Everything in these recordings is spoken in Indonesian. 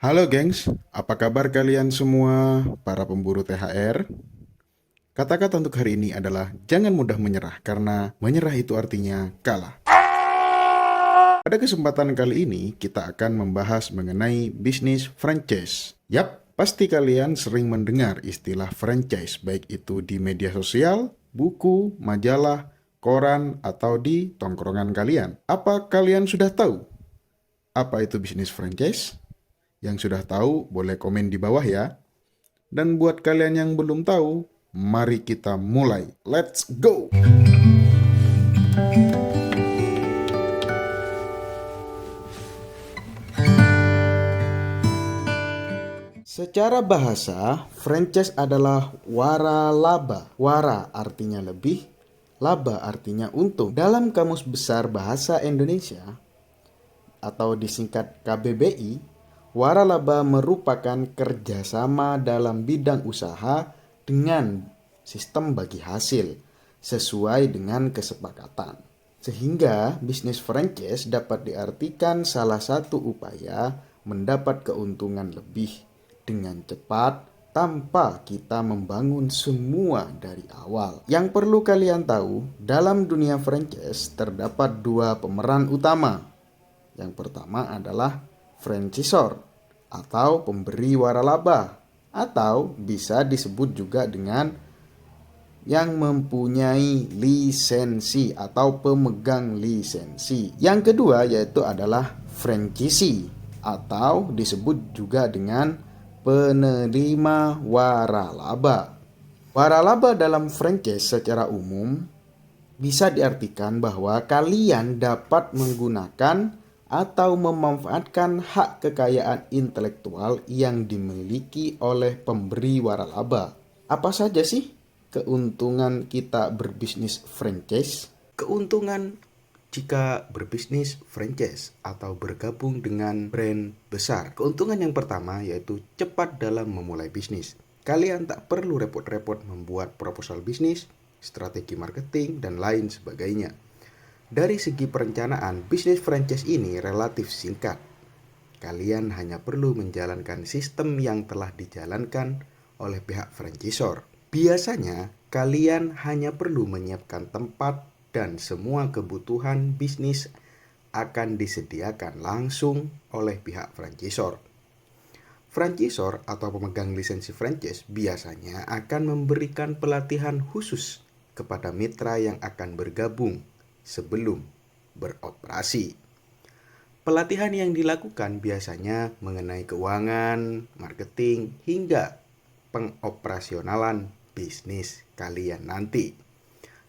Halo gengs, apa kabar kalian semua para pemburu THR? Kata-kata untuk hari ini adalah jangan mudah menyerah karena menyerah itu artinya kalah. Pada kesempatan kali ini kita akan membahas mengenai bisnis franchise. Yap, pasti kalian sering mendengar istilah franchise baik itu di media sosial, buku, majalah, koran, atau di tongkrongan kalian. Apa kalian sudah tahu apa itu bisnis franchise? Yang sudah tahu boleh komen di bawah ya. Dan buat kalian yang belum tahu, mari kita mulai. Let's go! Secara bahasa, franchise adalah waralaba. Wara artinya lebih, laba artinya untung. Dalam Kamus Besar Bahasa Indonesia atau disingkat KBBI, waralaba merupakan kerjasama dalam bidang usaha dengan sistem bagi hasil sesuai dengan kesepakatan. Sehingga bisnis franchise dapat diartikan salah satu upaya mendapat keuntungan lebih dengan cepat tanpa kita membangun semua dari awal. Yang perlu kalian tahu, dalam dunia franchise terdapat dua pemeran utama. Yang pertama adalah franchisor atau pemberi waralaba, atau bisa disebut juga dengan yang mempunyai lisensi atau pemegang lisensi. Yang kedua yaitu adalah franchisee atau disebut juga dengan penerima waralaba. Waralaba dalam franchise secara umum bisa diartikan bahwa kalian dapat menggunakan atau memanfaatkan hak kekayaan intelektual yang dimiliki oleh pemberi waralaba. Apa saja sih keuntungan kita berbisnis franchise? Keuntungan jika berbisnis franchise atau bergabung dengan brand besar. Keuntungan yang pertama yaitu cepat dalam memulai bisnis. Kalian tak perlu repot-repot membuat proposal bisnis, strategi marketing, dan lain sebagainya. Dari segi perencanaan, bisnis franchise ini relatif singkat. Kalian hanya perlu menjalankan sistem yang telah dijalankan oleh pihak franchisor. Biasanya, kalian hanya perlu menyiapkan tempat dan semua kebutuhan bisnis akan disediakan langsung oleh pihak franchisor. Franchisor atau pemegang lisensi franchise biasanya akan memberikan pelatihan khusus kepada mitra yang akan bergabung sebelum beroperasi. Pelatihan yang dilakukan biasanya mengenai keuangan, marketing, hingga pengoperasionalan bisnis kalian nanti.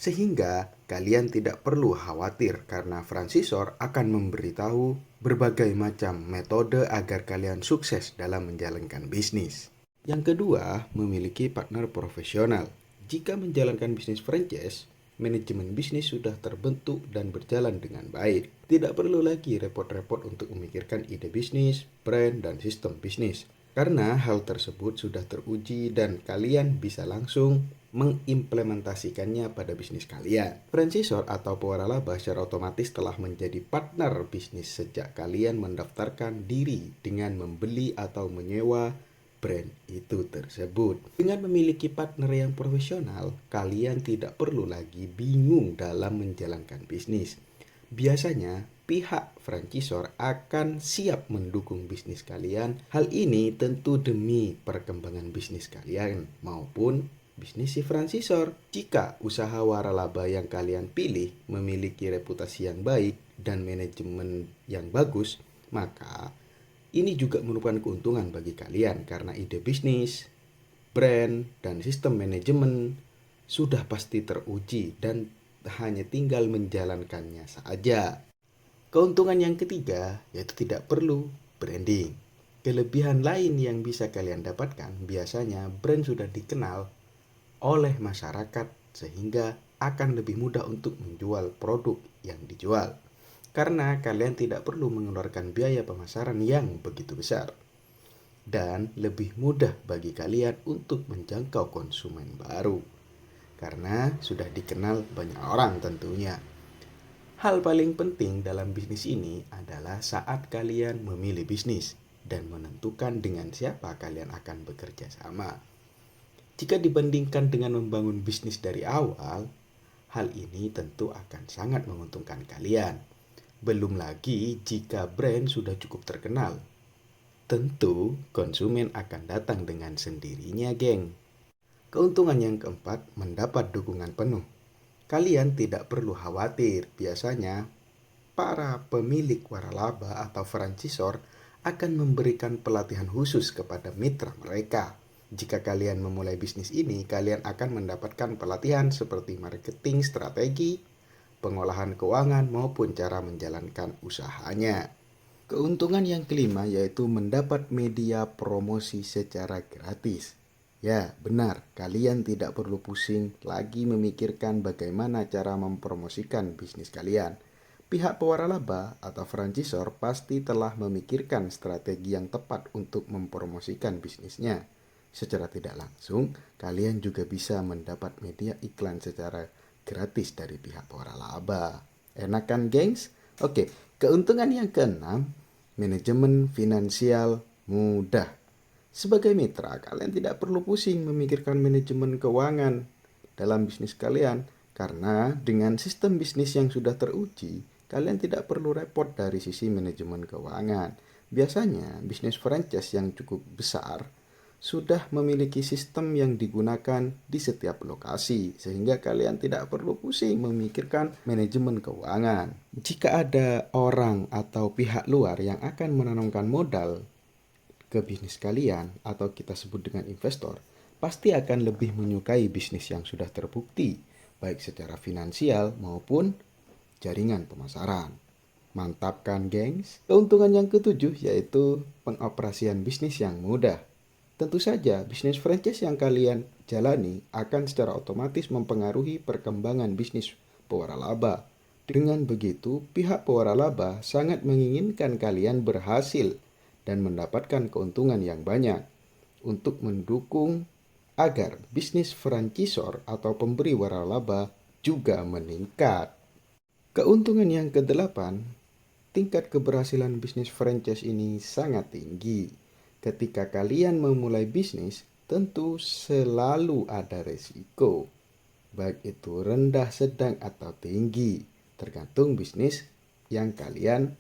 Sehingga kalian tidak perlu khawatir karena franchisor akan memberitahu berbagai macam metode agar kalian sukses dalam menjalankan bisnis. Yang kedua, memiliki partner profesional. Jika menjalankan bisnis franchise, manajemen bisnis sudah terbentuk dan berjalan dengan baik. Tidak perlu lagi repot-repot untuk memikirkan ide bisnis, brand, dan sistem bisnis. Karena hal tersebut sudah teruji dan kalian bisa langsung mengimplementasikannya pada bisnis kalian. Franchisor atau pewaralaba secara otomatis telah menjadi partner bisnis sejak kalian mendaftarkan diri dengan membeli atau menyewa brand itu tersebut. Dengan memiliki partner yang profesional, kalian tidak perlu lagi bingung dalam menjalankan bisnis. Biasanya, pihak franchisor akan siap mendukung bisnis kalian. Hal ini tentu demi perkembangan bisnis kalian maupun bisnis si franchisor. Jika usaha waralaba yang kalian pilih memiliki reputasi yang baik dan manajemen yang bagus, maka ini juga merupakan keuntungan bagi kalian karena ide bisnis, brand, dan sistem manajemen sudah pasti teruji dan hanya tinggal menjalankannya saja. Keuntungan yang ketiga yaitu tidak perlu branding. Kelebihan lain yang bisa kalian dapatkan biasanya brand sudah dikenal oleh masyarakat sehingga akan lebih mudah untuk menjual produk yang dijual. Karena kalian tidak perlu mengeluarkan biaya pemasaran yang begitu besar. Dan lebih mudah bagi kalian untuk menjangkau konsumen baru. Karena sudah dikenal banyak orang tentunya. Hal paling penting dalam bisnis ini adalah saat kalian memilih bisnis. dan menentukan dengan siapa kalian akan bekerja sama. Jika dibandingkan dengan membangun bisnis dari awal, hal ini tentu akan sangat menguntungkan kalian. Belum lagi jika brand sudah cukup terkenal. Tentu konsumen akan datang dengan sendirinya, geng. Keuntungan yang keempat, mendapat dukungan penuh. Kalian tidak perlu khawatir, biasanya para pemilik waralaba atau franchisor akan memberikan pelatihan khusus kepada mitra mereka. Jika kalian memulai bisnis ini, kalian akan mendapatkan pelatihan seperti marketing strategi, pengolahan keuangan, maupun cara menjalankan usahanya. Keuntungan yang kelima yaitu mendapat media promosi secara gratis. Ya, benar, kalian tidak perlu pusing lagi memikirkan bagaimana cara mempromosikan bisnis kalian. Pihak pewaralaba atau franchisor pasti telah memikirkan strategi yang tepat untuk mempromosikan bisnisnya. Secara tidak langsung, kalian juga bisa mendapat media iklan secara gratis dari pihak pewaralaba. Enak kan, gengs? Oke, keuntungan yang keenam, manajemen finansial mudah. Sebagai mitra, kalian tidak perlu pusing memikirkan manajemen keuangan dalam bisnis kalian, karena dengan sistem bisnis yang sudah teruji, kalian tidak perlu repot dari sisi manajemen keuangan. Biasanya, bisnis franchise yang cukup besar sudah memiliki sistem yang digunakan di setiap lokasi, sehingga kalian tidak perlu pusing memikirkan manajemen keuangan. Jika ada orang atau pihak luar yang akan menanamkan modal ke bisnis kalian, atau kita sebut dengan investor, pasti akan lebih menyukai bisnis yang sudah terbukti, baik secara finansial maupun jaringan pemasaran. Mantap kan, gengs? Keuntungan yang ketujuh yaitu pengoperasian bisnis yang mudah. Tentu saja, bisnis franchise yang kalian jalani akan secara otomatis mempengaruhi perkembangan bisnis pewaralaba. Dengan begitu, pihak pewaralaba sangat menginginkan kalian berhasil dan mendapatkan keuntungan yang banyak untuk mendukung agar bisnis franchisor atau pemberi waralaba juga meningkat. Keuntungan yang kedelapan, tingkat keberhasilan bisnis franchise ini sangat tinggi. Ketika kalian memulai bisnis, tentu selalu ada resiko, baik itu rendah, sedang, atau tinggi, tergantung bisnis yang kalian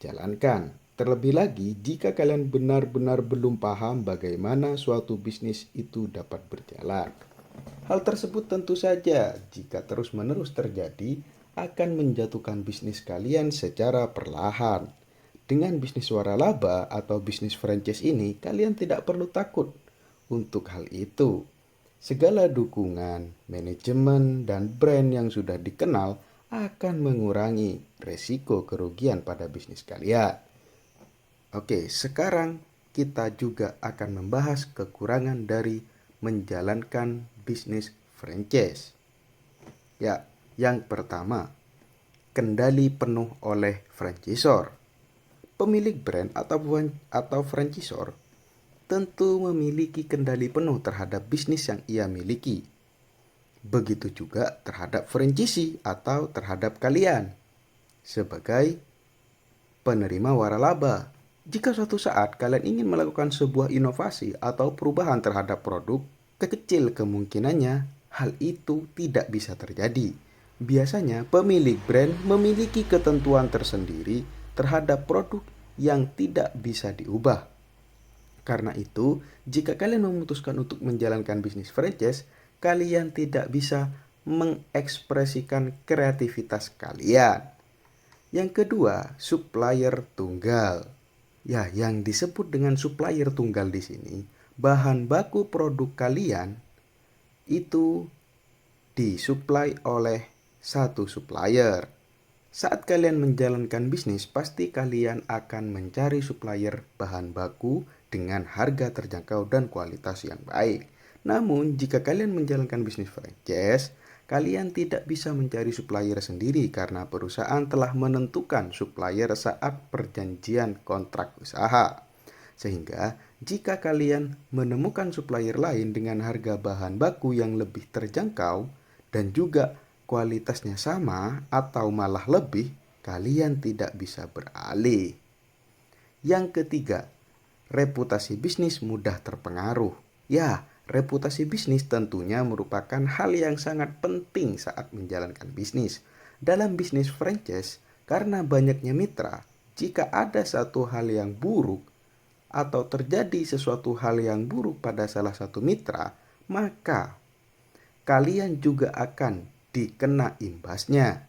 jalankan. Terlebih lagi, jika kalian benar-benar belum paham bagaimana suatu bisnis itu dapat berjalan. Hal tersebut tentu saja, jika terus-menerus terjadi, akan menjatuhkan bisnis kalian secara perlahan. Dengan bisnis waralaba atau bisnis franchise ini, kalian tidak perlu takut untuk hal itu. Segala dukungan, manajemen, dan brand yang sudah dikenal akan mengurangi resiko kerugian pada bisnis kalian. Oke, sekarang kita juga akan membahas kekurangan dari menjalankan bisnis franchise. Ya, yang pertama, kendali penuh oleh franchisor. Pemilik brand atau franchisor tentu memiliki kendali penuh terhadap bisnis yang ia miliki. Begitu juga terhadap franchisee atau terhadap kalian sebagai penerima waralaba. Jika suatu saat kalian ingin melakukan sebuah inovasi atau perubahan terhadap produk, kecil kemungkinannya hal itu tidak bisa terjadi. Biasanya pemilik brand memiliki ketentuan tersendiri terhadap produk yang tidak bisa diubah. Karena itu, jika kalian memutuskan untuk menjalankan bisnis franchise, kalian tidak bisa mengekspresikan kreativitas kalian. Yang kedua, supplier tunggal. Ya, yang disebut dengan supplier tunggal di sini, bahan baku produk kalian itu disuplai oleh satu supplier. Saat kalian menjalankan bisnis, pasti kalian akan mencari supplier bahan baku dengan harga terjangkau dan kualitas yang baik. Namun, jika kalian menjalankan bisnis franchise, kalian tidak bisa mencari supplier sendiri karena perusahaan telah menentukan supplier saat perjanjian kontrak usaha. Sehingga, jika kalian menemukan supplier lain dengan harga bahan baku yang lebih terjangkau dan juga kualitasnya sama atau malah lebih, kalian tidak bisa beralih. Yang ketiga, reputasi bisnis mudah terpengaruh. Ya, reputasi bisnis tentunya merupakan hal yang sangat penting saat menjalankan bisnis. Dalam bisnis franchise, karena banyaknya mitra, jika ada satu hal yang buruk atau terjadi sesuatu hal yang buruk pada salah satu mitra, maka kalian juga akan dikena imbasnya.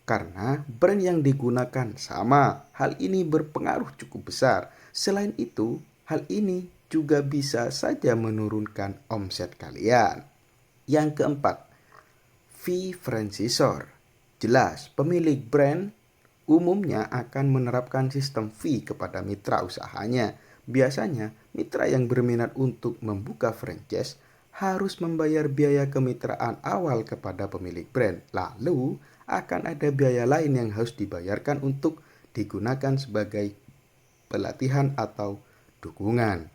Karena brand yang digunakan sama, hal ini berpengaruh cukup besar. Selain itu, hal ini juga bisa saja menurunkan omset kalian. Yang keempat, fee franchisor. Jelas, pemilik brand umumnya akan menerapkan sistem fee kepada mitra usahanya. Biasanya, mitra yang berminat untuk membuka franchise harus membayar biaya kemitraan awal kepada pemilik brand. Lalu, akan ada biaya lain yang harus dibayarkan untuk digunakan sebagai pelatihan atau dukungan.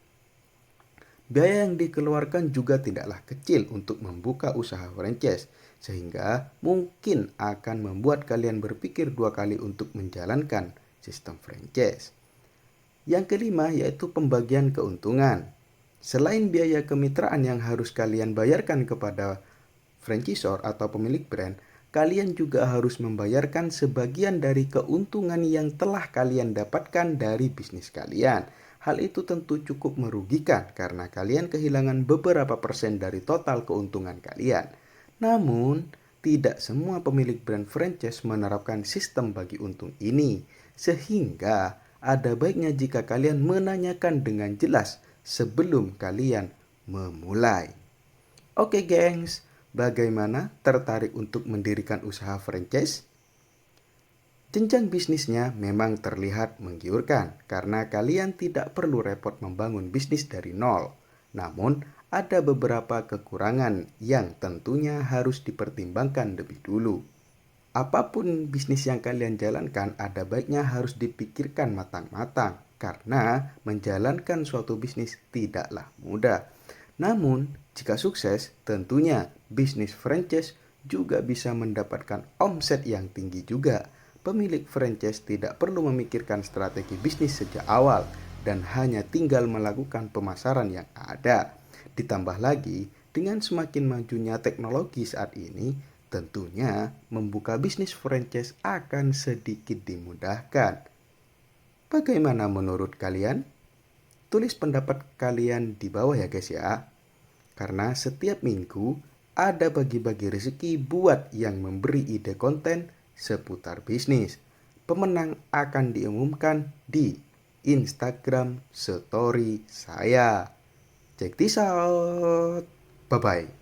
Biaya yang dikeluarkan juga tidaklah kecil untuk membuka usaha franchise, sehingga mungkin akan membuat kalian berpikir dua kali untuk menjalankan sistem franchise. Yang kelima yaitu pembagian keuntungan. Selain biaya kemitraan yang harus kalian bayarkan kepada franchisor atau pemilik brand, kalian juga harus membayarkan sebagian dari keuntungan yang telah kalian dapatkan dari bisnis kalian. Hal itu tentu cukup merugikan karena kalian kehilangan beberapa persen dari total keuntungan kalian. Namun, tidak semua pemilik brand franchise menerapkan sistem bagi untung ini, sehingga ada baiknya jika kalian menanyakan dengan jelas sebelum kalian memulai. Oke, gengs. Bagaimana tertarik untuk mendirikan usaha franchise? Jenjang bisnisnya memang terlihat menggiurkan karena kalian tidak perlu repot membangun bisnis dari nol. Namun, ada beberapa kekurangan yang tentunya harus dipertimbangkan lebih dulu. Apapun bisnis yang kalian jalankan, ada baiknya harus dipikirkan matang-matang karena menjalankan suatu bisnis tidaklah mudah. Namun, jika sukses, tentunya bisnis franchise juga bisa mendapatkan omset yang tinggi juga. Pemilik franchise tidak perlu memikirkan strategi bisnis sejak awal dan hanya tinggal melakukan pemasaran yang ada. Ditambah lagi, dengan semakin majunya teknologi saat ini, tentunya membuka bisnis franchise akan sedikit dimudahkan. Bagaimana menurut kalian? Tulis pendapat kalian di bawah ya guys ya. Karena setiap minggu ada bagi-bagi rezeki buat yang memberi ide konten seputar bisnis. Pemenang akan diumumkan di Instagram story saya. Check this out. Bye-bye.